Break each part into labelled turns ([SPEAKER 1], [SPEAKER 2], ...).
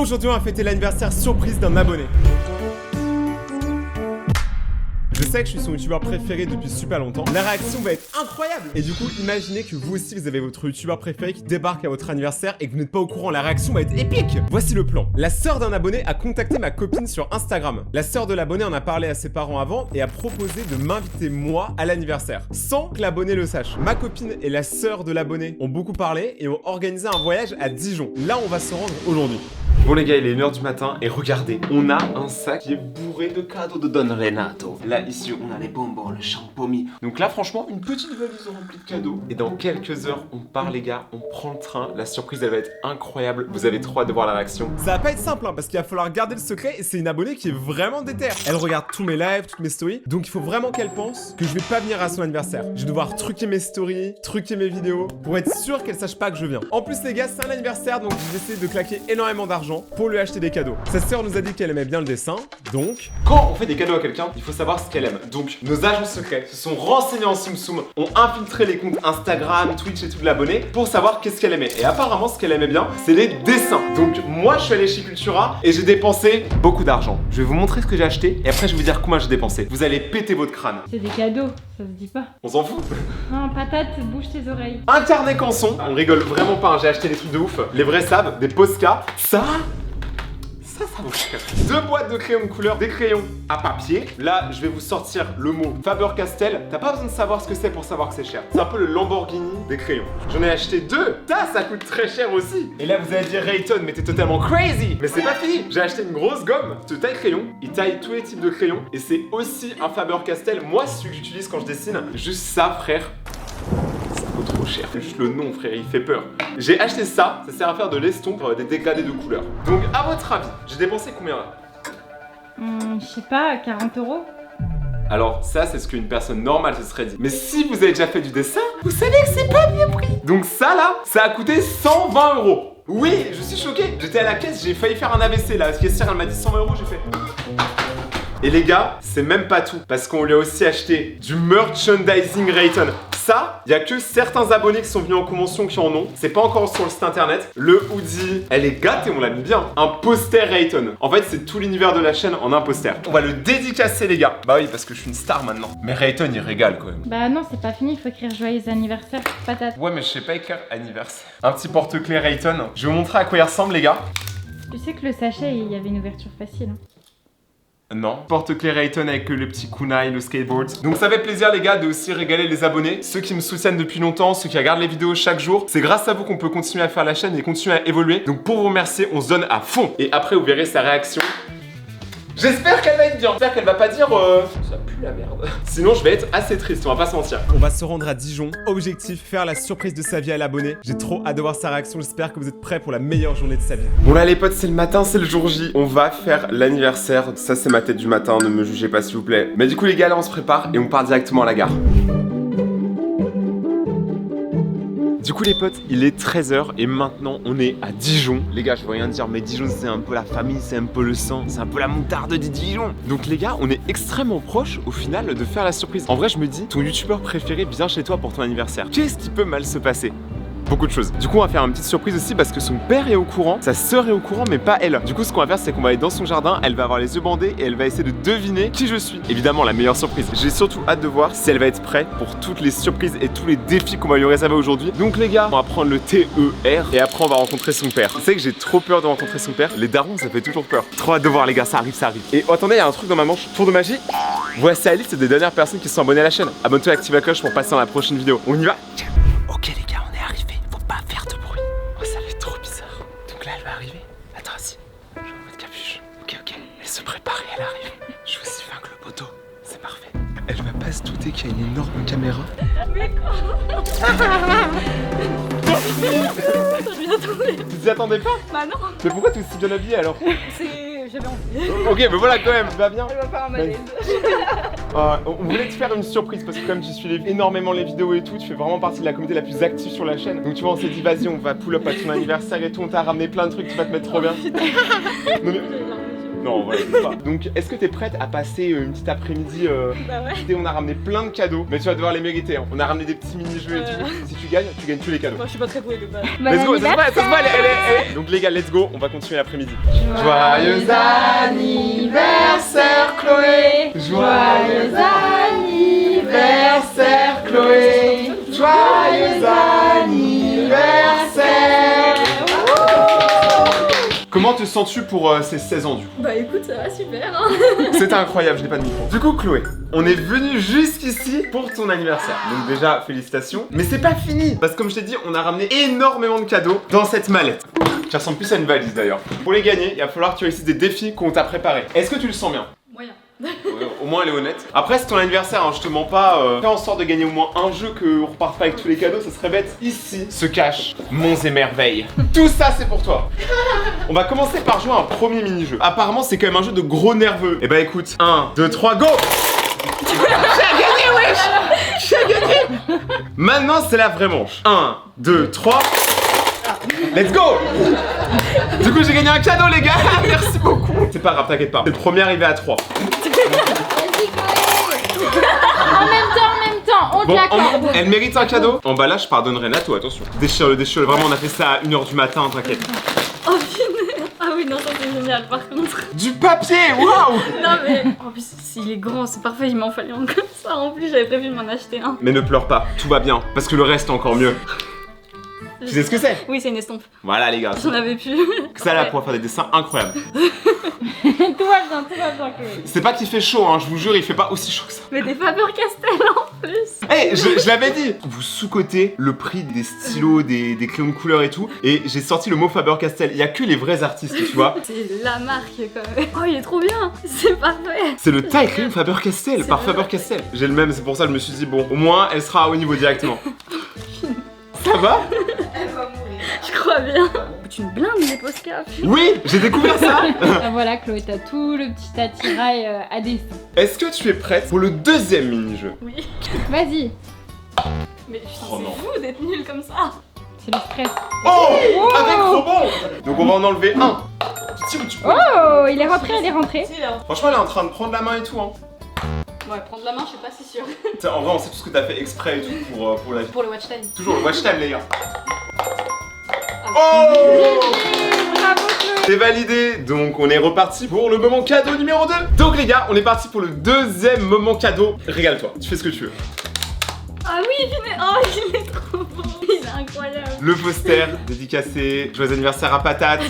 [SPEAKER 1] Aujourd'hui, on va fêter l'anniversaire surprise d'un abonné. Je sais que je suis son youtubeur préféré depuis super longtemps. La réaction va être incroyable. Et du coup, imaginez que vous aussi, vous avez votre youtubeur préféré qui débarque à votre anniversaire et que vous n'êtes pas au courant. La réaction va être épique. Voici le plan. La sœur d'un abonné a contacté ma copine sur Instagram. La sœur de l'abonné en a parlé à ses parents avant et a proposé de m'inviter moi à l'anniversaire, sans que l'abonné le sache. Ma copine et la sœur de l'abonné ont beaucoup parlé et ont organisé un voyage à Dijon. Là, on va se rendre aujourd'hui.
[SPEAKER 2] Bon les gars, il est 1h du matin et regardez, on a un sac qui est bourré de cadeaux de Don Renato. Là, ici, on a les bonbons, le champomis. Donc là, franchement, une petite valise remplie de cadeaux. Et dans quelques heures, on part les gars, on prend le train. La surprise, elle va être incroyable. Vous avez trop hâte de voir la réaction.
[SPEAKER 1] Ça va pas être simple hein, parce qu'il va falloir garder le secret et c'est une abonnée qui est vraiment déter. Elle regarde tous mes lives, toutes mes stories. Donc il faut vraiment qu'elle pense que je vais pas venir à son anniversaire. Je vais devoir truquer mes stories, truquer mes vidéos pour être sûr qu'elle sache pas que je viens. En plus les gars, c'est un anniversaire donc j'ai décidé de claquer énormément d'argent pour lui acheter des cadeaux. Sa sœur nous a dit qu'elle aimait bien le dessin, donc...
[SPEAKER 2] Quand on fait des cadeaux à quelqu'un, il faut savoir ce qu'elle aime. Donc nos agents secrets se sont renseignés en Tsum Tsum, ont infiltré les comptes Instagram, Twitch et tout de l'abonné pour savoir qu'est-ce qu'elle aimait. Et apparemment ce qu'elle aimait bien, c'est les dessins. Donc moi je suis allé chez Cultura et j'ai dépensé beaucoup d'argent. Je vais vous montrer ce que j'ai acheté et après je vais vous dire combien j'ai dépensé. Vous allez péter votre crâne.
[SPEAKER 3] C'est des cadeaux, ça se dit pas.
[SPEAKER 2] On s'en fout.
[SPEAKER 3] Non, patate, bouge tes oreilles.
[SPEAKER 2] Un carnet canson, on rigole vraiment pas, hein. J'ai acheté des trucs de ouf. Les vrais savent, des Posca. Ça vaut cher. 2 boîtes de crayons de couleur, des crayons à papier. Là, je vais vous sortir le mot Faber-Castell. T'as pas besoin de savoir ce que c'est pour savoir que c'est cher. C'est un peu le Lamborghini des crayons. J'en ai acheté 2. Ça coûte très cher aussi. Et là, vous allez dire Rayton, mais t'es totalement crazy. Mais c'est pas fini. J'ai acheté une grosse gomme de taille crayon. Il taille tous les types de crayons. Et c'est aussi un Faber-Castell. Moi, c'est celui que j'utilise quand je dessine. Juste ça, frère. Trop cher. Juste le nom frère, il fait peur. J'ai acheté ça, ça sert à faire de l'estompe, des dégradés de couleurs. Donc à votre avis, j'ai dépensé combien là?
[SPEAKER 3] Je sais pas, 40 €.
[SPEAKER 2] Alors ça c'est ce qu'une personne normale se serait dit. Mais si vous avez déjà fait du dessin, vous savez que c'est pas bien pris. Donc ça là, ça a coûté 120 €. Oui, je suis choqué. J'étais à la caisse, j'ai failli faire un AVC là. La caissière elle m'a dit 120 €, j'ai fait... Et les gars, c'est même pas tout, parce qu'on lui a aussi acheté du merchandising Rayton. Ça, il y a que certains abonnés qui sont venus en convention qui en ont. C'est pas encore sur le site internet. Le hoodie, elle est gâtée, on l'a mis bien. Un poster Rayton. En fait, c'est tout l'univers de la chaîne en un poster. On va le dédicacer, les gars. Bah oui, parce que je suis une star maintenant. Mais Rayton, il régale quand même.
[SPEAKER 3] Bah non, c'est pas fini, il faut écrire joyeux anniversaire, patate.
[SPEAKER 2] Ouais, mais je sais pas écrire anniversaire. Un petit porte-clés Rayton. Je vais vous montrer à quoi il ressemble, les gars.
[SPEAKER 3] Tu sais que le sachet, il y avait une ouverture facile. Hein.
[SPEAKER 2] Non. Porte-clés Rayton avec le petit kunai, le skateboard. Donc ça fait plaisir les gars de aussi régaler les abonnés. Ceux qui me soutiennent depuis longtemps, ceux qui regardent les vidéos chaque jour. C'est grâce à vous qu'on peut continuer à faire la chaîne et continuer à évoluer. Donc pour vous remercier, on se donne à fond. Et après vous verrez sa réaction. J'espère qu'elle va être bien. J'espère qu'elle va pas dire ça pue la merde. Sinon je vais être assez triste, on va pas se mentir.
[SPEAKER 1] On va se rendre à Dijon. Objectif, faire la surprise de sa vie à l'abonné. J'ai trop hâte de voir sa réaction. J'espère que vous êtes prêts pour la meilleure journée de sa vie.
[SPEAKER 2] Bon là les potes, c'est le matin, c'est le jour J. On va faire l'anniversaire. Ça c'est ma tête du matin, ne me jugez pas s'il vous plaît. Mais du coup les gars là on se prépare et on part directement à la gare. Du coup les potes, il est 13 h et maintenant on est à Dijon. Les gars, je veux rien dire, mais Dijon c'est un peu la famille, c'est un peu le sang, c'est un peu la moutarde de Dijon. Donc les gars, on est extrêmement proche au final de faire la surprise. En vrai, je me dis, ton youtubeur préféré vient chez toi pour ton anniversaire. Qu'est-ce qui peut mal se passer? Beaucoup de choses. Du coup on va faire une petite surprise aussi parce que son père est au courant, sa sœur est au courant mais pas elle. Du coup ce qu'on va faire c'est qu'on va aller dans son jardin, elle va avoir les yeux bandés et elle va essayer de deviner qui je suis. Évidemment la meilleure surprise. J'ai surtout hâte de voir si elle va être prête pour toutes les surprises et tous les défis qu'on va lui réserver aujourd'hui. Donc les gars, on va prendre le TER et après on va rencontrer son père. Vous savez que j'ai trop peur de rencontrer son père. Les darons ça fait toujours peur. Trop hâte de voir les gars, ça arrive, ça arrive. Et oh, attendez, il y a un truc dans ma manche, tour de magie. Voici la liste des dernières personnes qui sont abonnées à la chaîne. Abonne-toi et active la cloche pour passer dans la prochaine vidéo. On y va. Ok les gars, on est arrivé. Pas faire de bruit. Oh, ça fait trop bizarre. Donc là, elle va arriver. Attends, si. Je vais en mettre capuche. Ok. Elle se prépare et elle arrive. Je vais aussi faire le poteau. C'est parfait. Elle va pas se douter qu'il y a une énorme caméra. Mais quoi? Tu t'y attendais pas?
[SPEAKER 4] Bah non.
[SPEAKER 2] Mais pourquoi tu es si bien habillée alors?
[SPEAKER 4] J'avais envie.
[SPEAKER 2] Ok, mais voilà quand même, tu vas bien?
[SPEAKER 4] Je vais faire un malaise.
[SPEAKER 2] On voulait te faire une surprise parce que comme tu suis énormément les vidéos et tout, tu fais vraiment partie de la communauté la plus active sur la chaîne. Donc tu vois, on s'est dit vas-y, on va pull up à ton anniversaire et tout, on t'a ramené plein de trucs, tu vas te mettre trop bien. Non, mais... Non, voilà, je sais pas. Donc, est-ce que t'es prête à passer une petite après-midi
[SPEAKER 4] Bah ouais.
[SPEAKER 2] on a ramené plein de cadeaux, mais tu vas devoir les mériter. Hein. On a ramené des petits mini-jeux et tout. Si tu gagnes tous les cadeaux.
[SPEAKER 4] Moi je suis pas très douée de base.
[SPEAKER 3] Bon
[SPEAKER 2] Let's go, ça se voit,
[SPEAKER 3] anniversaire.
[SPEAKER 2] elle est. Donc les gars, let's go, on va continuer l'après-midi.
[SPEAKER 3] Joyeux anniversaire Chloé. Joyeux anniversaire Chloé. Joyeux anniversaire.
[SPEAKER 2] Comment te sens-tu pour ces 16 ans du coup?
[SPEAKER 4] Bah écoute, ça va super hein.
[SPEAKER 2] C'était incroyable, je n'ai pas de micro. Du coup, Chloé, on est venu jusqu'ici pour ton anniversaire. Donc déjà, félicitations. Mais c'est pas fini, parce que comme je t'ai dit, on a ramené énormément de cadeaux dans cette mallette. Qui ressemble plus à une valise d'ailleurs. Pour les gagner, il va falloir que tu réussisses des défis qu'on t'a préparés. Est-ce que tu le sens bien?
[SPEAKER 4] Moyen.
[SPEAKER 2] Ouais, au moins elle est honnête. Après c'est ton anniversaire, hein, je te mens pas. Fais en sorte de gagner au moins un jeu, qu'on reparte pas avec tous les cadeaux, ça serait bête. Ici se cachent monts et merveilles. Tout ça c'est pour toi. On va commencer par jouer à un premier mini-jeu. Apparemment c'est quand même un jeu de gros nerveux. Et bah écoute, 1, 2, 3, go. J'ai gagné wesh. J'ai gagné. Maintenant c'est la vraie manche. 1, 2, 3. Let's go. Du coup j'ai gagné un cadeau les gars. Merci beaucoup. C'est pas grave, t'inquiète pas. C'est le premier arrivé à 3.
[SPEAKER 3] En même temps, on te
[SPEAKER 2] Bon,
[SPEAKER 3] l'accorde.
[SPEAKER 2] elle mérite un cadeau. Emballage, je pardonne Renato, attention. Déchire-le, vraiment on a fait ça à 1h du matin, t'inquiète.
[SPEAKER 4] Oh punaise. Ah oui non ça c'est génial par contre.
[SPEAKER 2] Du papier, waouh.
[SPEAKER 4] Non mais en plus s'il est grand c'est parfait, il m'en fallait un comme ça. En plus j'avais prévu de m'en acheter un.
[SPEAKER 2] Mais ne pleure pas, tout va bien, parce que le reste est encore mieux. Tu sais ce que c'est?
[SPEAKER 4] Oui c'est une estompe.
[SPEAKER 2] Voilà les gars,
[SPEAKER 4] J'en avais plus.
[SPEAKER 2] ça là pour faire des dessins incroyables.
[SPEAKER 3] Tout va bien, Chloé.
[SPEAKER 2] C'est pas qu'il fait chaud, hein, je vous jure, il fait pas aussi chaud que ça.
[SPEAKER 4] Mais des Faber-Castell en plus.
[SPEAKER 2] Hey, je l'avais dit. Vous sous-cotez le prix des stylos, des crayons de couleur et tout, et j'ai sorti le mot Faber-Castell. Il y a que les vrais artistes, tu vois.
[SPEAKER 4] C'est la marque quand même. Oh il est trop bien. C'est parfait.
[SPEAKER 2] C'est le taille crayon Faber-Castell, par Faber-Castell. J'ai le même, c'est pour ça que je me suis dit, bon, au moins, elle sera à haut niveau directement. Ça va?
[SPEAKER 4] Je crois bien. Tu me blindes les Posca.
[SPEAKER 2] Oui, j'ai découvert ça.
[SPEAKER 3] Ah, voilà Chloé, t'as tout le petit attirail à dessin.
[SPEAKER 2] Est-ce que tu es prête pour le deuxième mini-jeu?
[SPEAKER 4] Oui.
[SPEAKER 3] Vas-y,
[SPEAKER 4] Mais putain
[SPEAKER 2] Oh non.
[SPEAKER 4] c'est fou d'être nul comme ça.
[SPEAKER 3] c'est le stress.
[SPEAKER 2] Oh, avec rebond. Donc on va en enlever un. Tu tires ou tu prends?
[SPEAKER 3] Oh, il est rentré, elle est rentrée.
[SPEAKER 4] Si, là.
[SPEAKER 2] Franchement, elle est en train de prendre la main et tout. Hein.
[SPEAKER 4] Ouais, prendre la main, je suis pas si sûre.
[SPEAKER 2] En vrai, on sait tout ce que t'as fait exprès et tout pour la vie.
[SPEAKER 4] Pour le watch time.
[SPEAKER 2] Toujours le watch time, les gars.
[SPEAKER 4] Ah.
[SPEAKER 2] Oh,
[SPEAKER 3] Bravo Chloé.
[SPEAKER 2] c'est validé. Donc on est reparti pour le moment cadeau numéro 2. Donc les gars, on est parti pour le deuxième moment cadeau. Régale-toi, tu fais ce que tu veux.
[SPEAKER 4] Ah oui, il est trop beau. Il est incroyable.
[SPEAKER 2] Le poster dédicacé, joyeux anniversaire à Patate.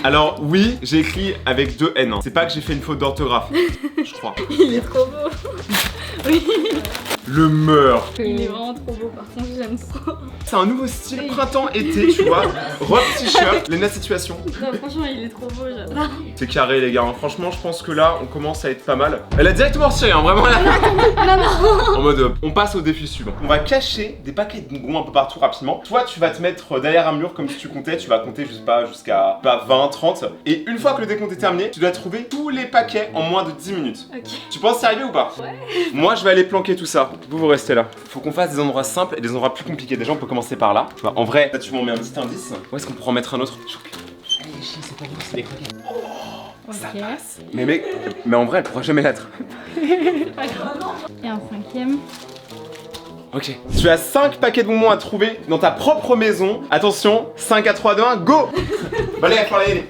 [SPEAKER 2] Alors oui, j'ai écrit avec 2 N. Hein. C'est pas que j'ai fait une faute d'orthographe, je crois.
[SPEAKER 4] Il est trop beau. Oui.
[SPEAKER 2] Le meurtre.
[SPEAKER 4] Il est vraiment trop beau par contre, j'aime trop.
[SPEAKER 2] C'est un nouveau style printemps-été, tu vois. Robe, t-shirt, Lena Situation.
[SPEAKER 4] Non, franchement, il est trop beau, j'adore.
[SPEAKER 2] C'est carré les gars, hein. Franchement je pense que là on commence à être pas mal. Elle a directement retiré, hein, vraiment là. En mode on passe au défi suivant. On va cacher des paquets de bonbons un peu partout rapidement. Toi tu vas te mettre derrière un mur comme si tu comptais, tu vas compter je sais pas jusqu'à 20, 30. Et une fois que le décompte est terminé, tu dois trouver tous les paquets en moins de 10 minutes.
[SPEAKER 4] Ok.
[SPEAKER 2] Tu penses y arriver ou pas?
[SPEAKER 4] Ouais.
[SPEAKER 2] Moi je vais aller planquer tout ça. Vous restez là. Faut qu'on fasse des endroits simples et des endroits plus compliqués. Déjà on peut commencer par là. Tu vois, en vrai, là tu m'en mets un petit indice. Où est-ce qu'on pourra en mettre un autre? Allez, Chine, c'est pas grave, c'est des croquettes. Ça
[SPEAKER 3] Ok.
[SPEAKER 2] passe. Mais mec, mais en vrai, elle pourra jamais l'être.
[SPEAKER 3] Et un cinquième.
[SPEAKER 2] Ok. Tu as 5 paquets de bonbons à trouver dans ta propre maison. Attention, 5 à 3, 2, 1, go. Bah allez, il va falloir y aller.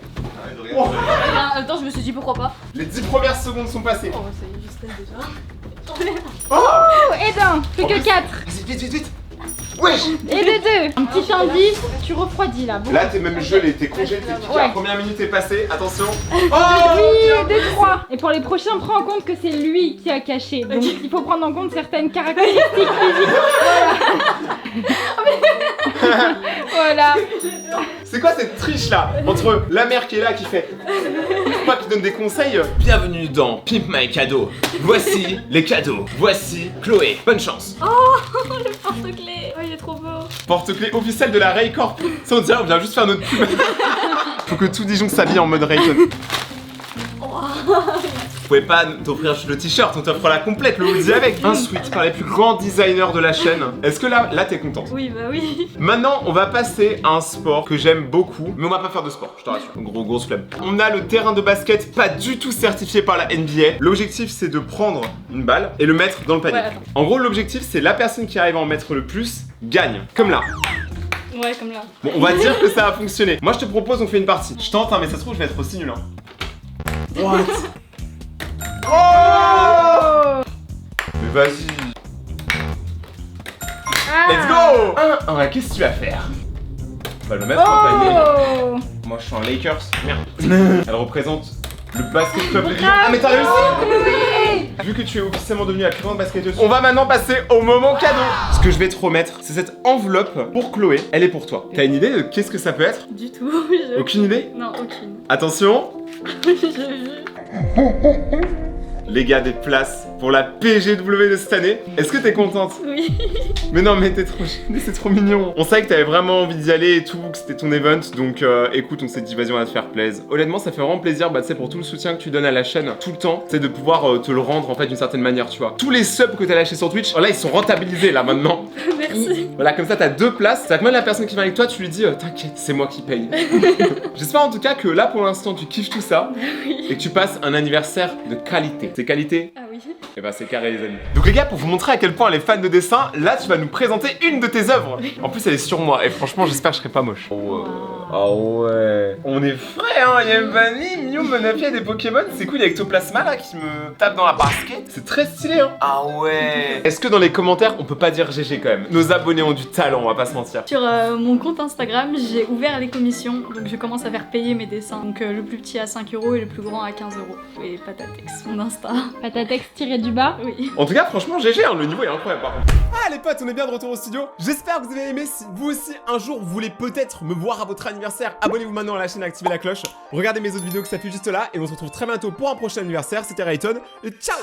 [SPEAKER 2] Oh,
[SPEAKER 4] En même temps, je me suis dit pourquoi pas.
[SPEAKER 2] les 10 premières secondes sont passées.
[SPEAKER 4] Oh, ça y est, je stresse déjà.
[SPEAKER 2] Oh,
[SPEAKER 3] Oh, et d'un, plus que 4.
[SPEAKER 2] vas-y, vite, vite, vite. Wesh.
[SPEAKER 3] Et de 2. Un petit indice, tu refroidis là. Bon.
[SPEAKER 2] Là, t'es même gelé, t'es congelé, t'es piqué. La
[SPEAKER 3] Ouais.
[SPEAKER 2] première minute est passée, attention. Oh,
[SPEAKER 3] Oui, 2, 3. Et pour les prochains, prends en compte que c'est lui qui a caché. Donc il faut prendre en compte certaines caractéristiques physiques. Voilà. Voilà.
[SPEAKER 2] c'est quoi cette triche là? Entre la mère qui est là qui fait pas qui donne des conseils. Bienvenue dans Pimp My Cadeau. Voici les cadeaux. Voici Chloé. Bonne chance.
[SPEAKER 4] Le porte-clés. Oh, il est trop beau.
[SPEAKER 2] Porte-clés officiel de la Raycorp. Ça on dirait on vient juste faire notre pub. Faut que tout Dijon s'habille en mode Raycon. pouvait pas t'offrir juste le t-shirt, on t'offre la complète, le hoodie avec. Un sweat par les plus grands designers de la chaîne. Est-ce que là t'es contente?
[SPEAKER 4] Oui, bah oui.
[SPEAKER 2] Maintenant, on va passer à un sport que j'aime beaucoup, mais on va pas faire de sport, je te rassure. Grosse flemme. On a le terrain de basket pas du tout certifié par la NBA. L'objectif, c'est de prendre une balle et le mettre dans le panier.
[SPEAKER 4] Ouais, attends.
[SPEAKER 2] En gros, l'objectif, c'est la personne qui arrive à en mettre le plus gagne. Comme là.
[SPEAKER 4] Ouais, comme là.
[SPEAKER 2] Bon, on va dire que ça a fonctionné. Moi, je te propose, on fait une partie. Je tente, hein, mais ça se trouve, je vais être aussi nul. Hein. What? Oh! Mais vas-y. Let's go! Ouais, qu'est-ce que tu vas faire? On va le mettre dans le panier.
[SPEAKER 3] Oh.
[SPEAKER 2] Moi, je suis un Lakers. Merde. Elle représente le basket club de Lyon. Ah, mais t'as réussi! Vu que tu es officiellement devenu la plus grande basketteuse, on va maintenant passer au moment cadeau. Ce que je vais te remettre, c'est cette enveloppe pour Chloé. Elle est pour toi. T'as une idée de qu'est-ce que ça peut être?
[SPEAKER 4] Du tout.
[SPEAKER 2] Aucune idée?
[SPEAKER 4] Non, aucune.
[SPEAKER 2] Attention,
[SPEAKER 4] J'ai vu.
[SPEAKER 2] les gars, des places pour la PGW de cette année. Est-ce que t'es contente?
[SPEAKER 4] Oui.
[SPEAKER 2] Mais non, mais t'es trop gênée, c'est trop mignon. On savait que t'avais vraiment envie d'y aller et tout, que c'était ton event, donc écoute, on s'est dit vas-y, on va te faire plaisir. Honnêtement, ça fait vraiment plaisir, bah tu sais, pour tout le soutien que tu donnes à la chaîne tout le temps, c'est de pouvoir te le rendre en fait d'une certaine manière, tu vois. Tous les subs que t'as lâchés sur Twitch, là ils sont rentabilisés là maintenant.
[SPEAKER 4] Merci.
[SPEAKER 2] Voilà, comme ça t'as 2 places. C'est que même la personne qui vient avec toi, tu lui dis t'inquiète, c'est moi qui paye. J'espère en tout cas que là pour l'instant tu kiffes tout ça
[SPEAKER 4] Oui.
[SPEAKER 2] et que tu passes un anniversaire de qualité. C'est qualité?
[SPEAKER 4] Ah oui.
[SPEAKER 2] Et bah c'est carré les amis. Donc les gars, pour vous montrer à quel point elle est fan de dessin, là tu vas nous présenter une de tes œuvres. En plus elle est sur moi et franchement j'espère que je serai pas moche. Oh ouais. On est frais hein, y'a Bunny, Mew, Monafi et des Pokémon. C'est cool, il y a Ectoplasma là qui me tape dans la basket. C'est très stylé hein. Ah ouais. Est-ce que dans les commentaires on peut pas dire GG quand même? Nos abonnés ont du talent, on va pas se mentir.
[SPEAKER 4] Sur mon compte Instagram, j'ai ouvert les commissions, donc je commence à faire payer mes dessins. Donc le plus petit à 5 € et le plus grand à 15 €. Et Patatex, mon Insta.
[SPEAKER 3] Patatex tiré du bas.
[SPEAKER 4] Oui.
[SPEAKER 2] En tout cas franchement GG hein, le niveau est incroyable par contre.
[SPEAKER 1] Ah les potes, on est bien de retour au studio. J'espère que vous avez aimé. Si vous aussi un jour vous voulez peut-être me voir à votre anniversaire, abonnez-vous maintenant à la chaîne et activez la cloche. Regardez mes autres vidéos qui s'affichent juste là et on se retrouve très bientôt pour un prochain anniversaire. C'était Rayton et ciao.